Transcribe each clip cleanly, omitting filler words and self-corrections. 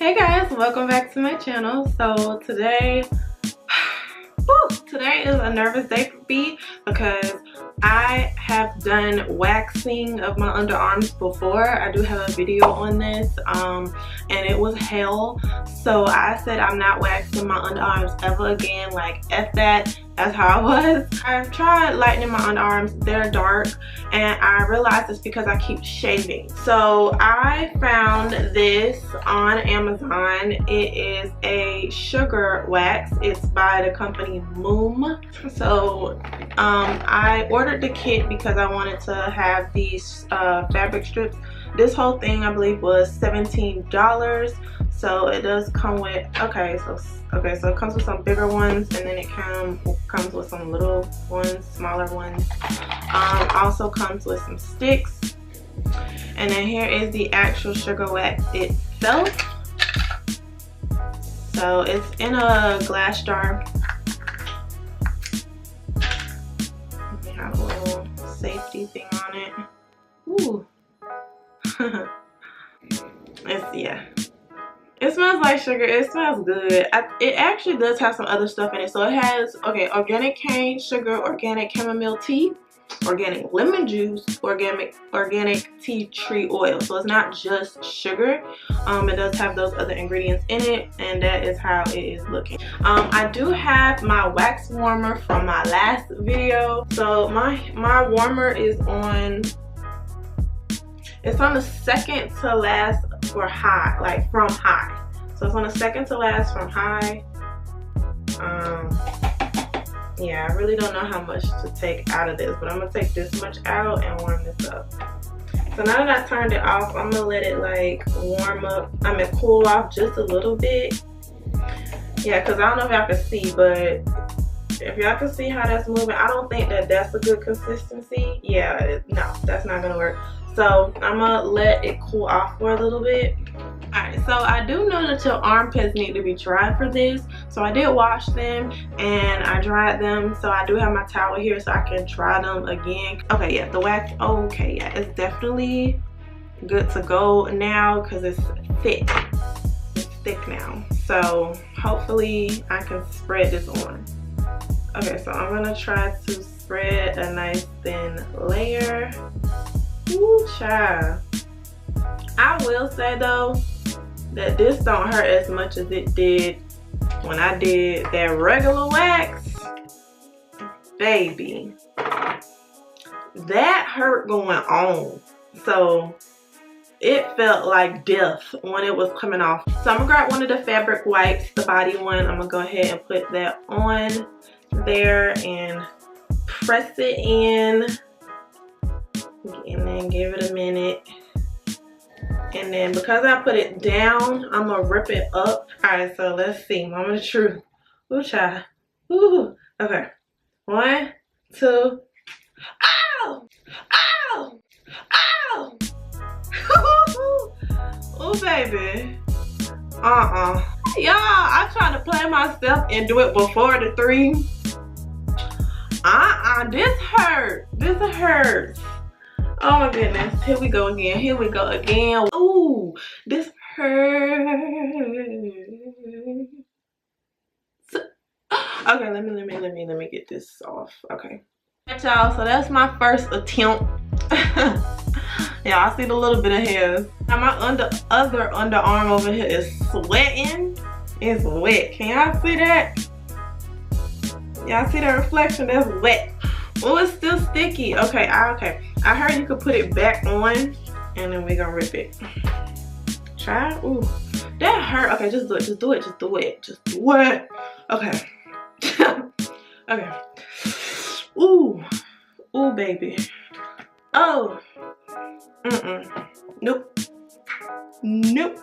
Hey guys, welcome back to my channel. So today is a nervous day for me because I have done waxing of my underarms before. I do have a video on this and it was hell. So I said I'm not waxing my underarms ever again. Like F that. That's how I was. I've tried lightening my underarms. They're dark and I realized it's because I keep shaving. So I found this on Amazon. It is a sugar wax. It's by the company Moom. So I ordered the kit because I wanted to have these fabric strips. This whole thing I believe was $17. So it does come with, so it comes with some bigger ones, and then it comes with some little ones, smaller ones. Also comes with some sticks, and then here is the actual sugar wax itself. So it's in a glass jar. We have a little safety thing on it. Ooh. It smells like sugar. It smells good. It actually does have some other stuff in it. So it has, organic cane sugar, organic chamomile tea, organic lemon juice, organic tea tree oil. So it's not just sugar. It does have those other ingredients in it, and that is how it is looking. I do have my wax warmer from my last video. So my warmer is on, it's on the second to last for high, like from high. So it's on the second to last from high. Yeah, I really don't know how much to take out of this, but I'm gonna take this much out and warm this up. So now that I turned it off, I'm gonna let it like warm up, cool off just a little bit. Yeah, because I don't know if y'all can see, but if y'all can see how that's moving, I don't think that that's a good consistency. Yeah, no, that's not gonna work. So I'm gonna let it cool off for a little bit. Alright, so I do know that your armpits need to be dried for this. So I did wash them and I dried them. So I do have my towel here so I can dry them again. Okay, yeah, the wax, yeah, it's definitely good to go now because it's thick. It's thick now. So hopefully I can spread this on. Okay, so I'm gonna try to spread a nice thin layer. Ooh, child. I will say though that this don't hurt as much as it did when I did that regular wax. Baby, that hurt going on. So it felt like death when it was coming off. So I'm gonna grab one of the fabric wipes, the body one. I'm gonna go ahead and put that on there and press it in. And then give it a minute. And then because I put it down, I'm gonna rip it up. Alright, so let's see. Moment of truth. Ooh, child. Ooh. Okay. 1, 2. Ow! Ow! Ow! Ooh, baby. Y'all, I try to play myself and do it before the 3. This hurt. This hurts. Oh my goodness, here we go again. Here we go again. Ooh, this hurts. Okay, let me get this off. Okay. Y'all, so that's my first attempt. Yeah, I see the little bit of hair. Now my other underarm over here is sweating. It's wet. Can y'all see that? Y'all see that reflection? That's wet. Oh, it's still sticky. Okay. I heard you could put it back on and then we're gonna rip it. Try. Ooh, that hurt. Okay, just do it. Just do it. Just do it. Just do it. Okay. Okay. Ooh. Ooh, baby. Oh. Nope. Nope.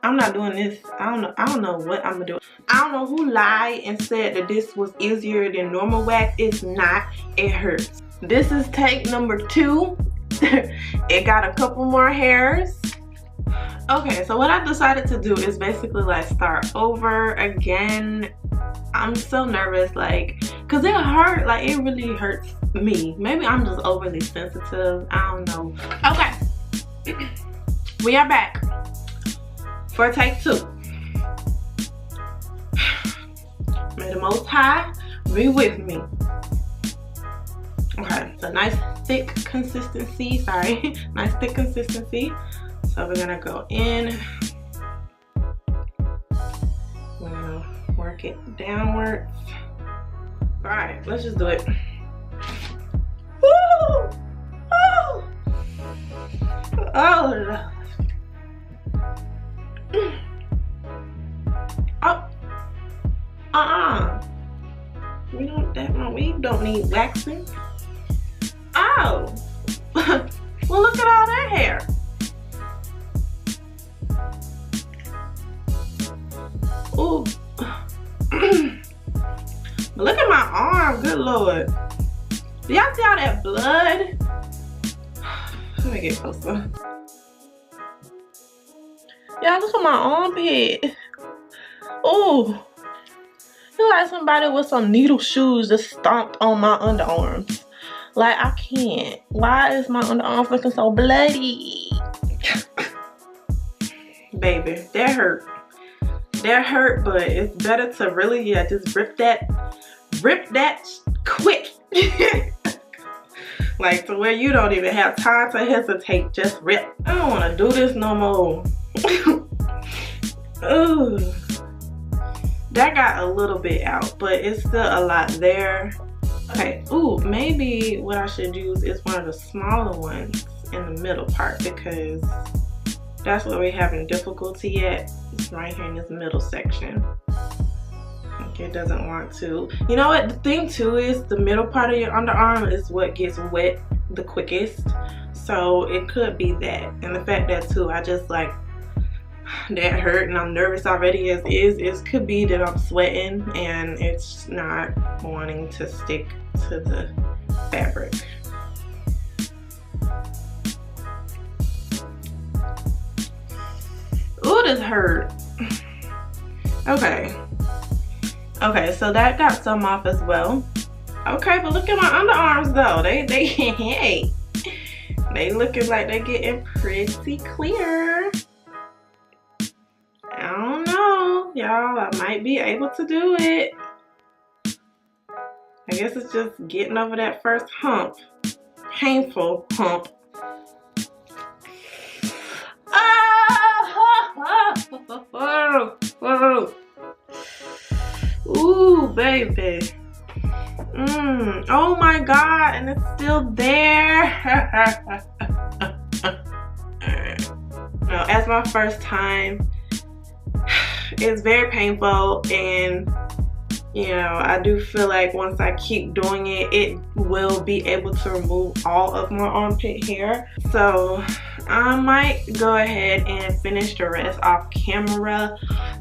I'm not doing this. I don't know what I'm gonna do. I don't know who lied and said that this was easier than normal wax. It's not. It hurts. This is take number 2. It got a couple more hairs. Okay, so what I decided to do is basically like start over again. I'm so nervous, like, cause it hurt. Like, it really hurts me. Maybe I'm just overly sensitive. I don't know. Okay. We are back. for take 2. May the Most High be with me. Okay, so nice thick consistency. Sorry, nice thick consistency. So we're gonna go in. We're gonna work it downwards. All right, let's just do it. Woo! Oh! Oh! Oh! We don't need waxing. Oh! Well, look at all that hair. Ooh. Look at my arm, good Lord. Do y'all see all that blood? Let me get closer. Y'all look at my armpit. Ooh. It's like somebody with some needle shoes just stomped on my underarms. Like, I can't. Why is my underarms looking so bloody? Baby, that hurt. That hurt, but it's better to really, yeah, just rip that quick. Like, to where you don't even have time to hesitate, just rip. I don't want to do this no more. Ooh. That got a little bit out, but it's still a lot there. Okay, ooh, maybe what I should use is one of the smaller ones in the middle part, because that's where we're having difficulty at. It's right here in this middle section. Okay, it doesn't want to. You know what, the thing too is the middle part of your underarm is what gets wet the quickest. So it could be that. And the fact that too, I just like, that hurt and I'm nervous already as is. It could be that I'm sweating and it's not wanting to stick to the fabric. Ooh, this hurt. Okay. Okay, so that got some off as well. Okay, but look at my underarms though. Hey, they looking like they're getting pretty clear. I don't know, y'all. I might be able to do it. I guess it's just getting over that first hump. Painful hump. Oh! Ooh, baby. Oh my God, and it's still there. No, as my first time, it's very painful, and you know, I do feel like once I keep doing it, it will be able to remove all of my armpit hair. So I might go ahead and finish the rest off camera,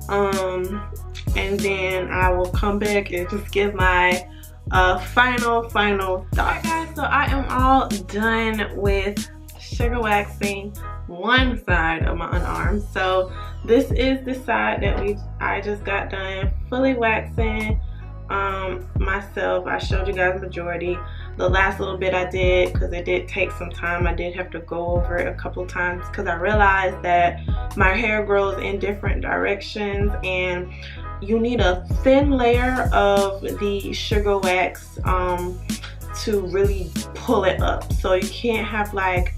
and then I will come back and just give my final thoughts. Alright guys, so I am all done with sugar waxing one side of my underarm. So this is the side that I just got done fully waxing myself. I showed you guys majority. The last little bit I did, because it did take some time. I did have to go over it a couple times because I realized that my hair grows in different directions and you need a thin layer of the sugar wax to really pull it up. So you can't have like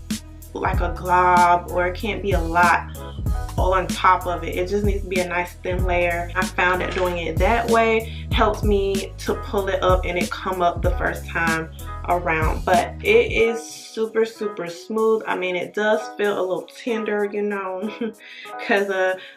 a glob, or it can't be a lot all on top of it. It just needs to be a nice thin layer. I found that doing it that way helped me to pull it up and it come up the first time around. But it is super smooth. I mean, it does feel a little tender, you know, because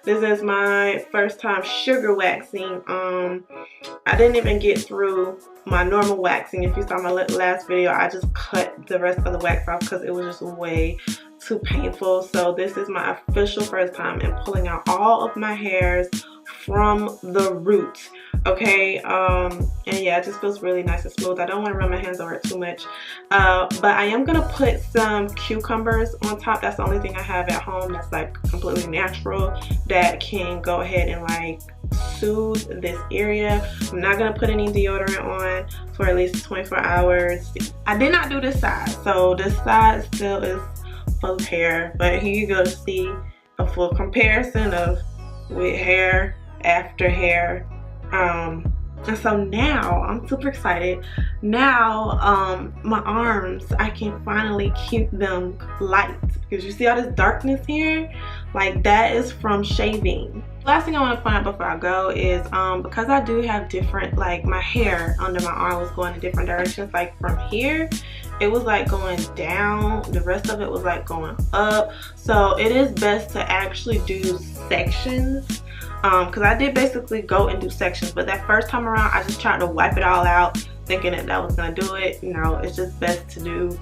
this is my first time sugar waxing. I didn't even get through my normal waxing. If you saw my last video, I just cut the rest of the wax off because it was just way too painful. So this is my official first time in pulling out all of my hairs from the root. Okay, and yeah, it just feels really nice and smooth. I don't want to run my hands over it too much, but I am gonna put some cucumbers on top. That's the only thing I have at home that's like completely natural that can go ahead and like soothe this area. I'm not gonna put any deodorant on for at least 24 hours. I did not do this side, so this side still is full of hair, but here you go to see a full comparison of with hair after hair. And so now I'm super excited. Now my arms, I can finally keep them light, because you see all this darkness here, like that is from shaving. Last thing I want to point out before I go is because I do have different, like my hair under my arm was going in different directions. Like from here it was like going down, the rest of it was like going up. So it is best to actually do sections, because I did basically go and do sections, but that first time around I just tried to wipe it all out thinking that was gonna do it. You know, it's just best to do,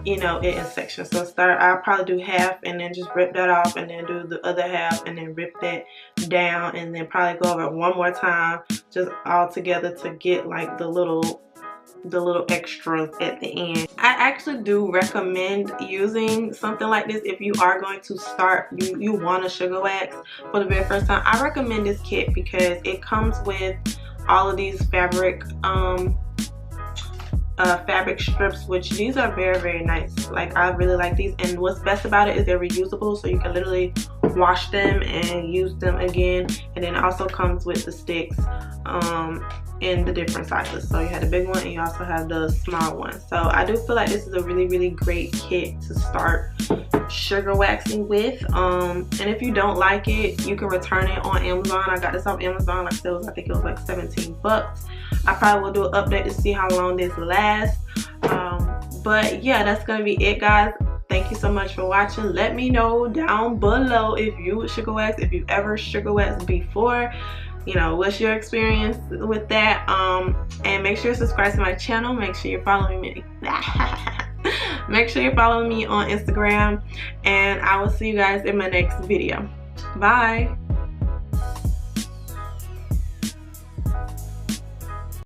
you know, it in sections. So I'll probably do half and then just rip that off, and then do the other half and then rip that down, and then probably go over it one more time just all together to get like the little extras at the end. I actually do recommend using something like this if you are going to start, you want a sugar wax for the very first time. I recommend this kit because it comes with all of these fabric strips, which these are very, very nice. Like I really like these, and what's best about it is they're reusable, so you can literally wash them and use them again. And then it also comes with the sticks in the different sizes. So you have the big one and you also have the small one. So I do feel like this is a really, really great kit to start sugar waxing with. And if you don't like it, you can return it on Amazon. I got this off Amazon. Like I think it was like 17 bucks. I probably will do an update to see how long this lasts. But yeah, that's gonna be it, guys. Thank you so much for watching. Let me know down below if you would sugar wax, if you've ever sugar waxed before. You know, what's your experience with that? And make sure you subscribe to my channel. Make sure you're following me. Make sure you're following me on Instagram, and I will see you guys in my next video. Bye.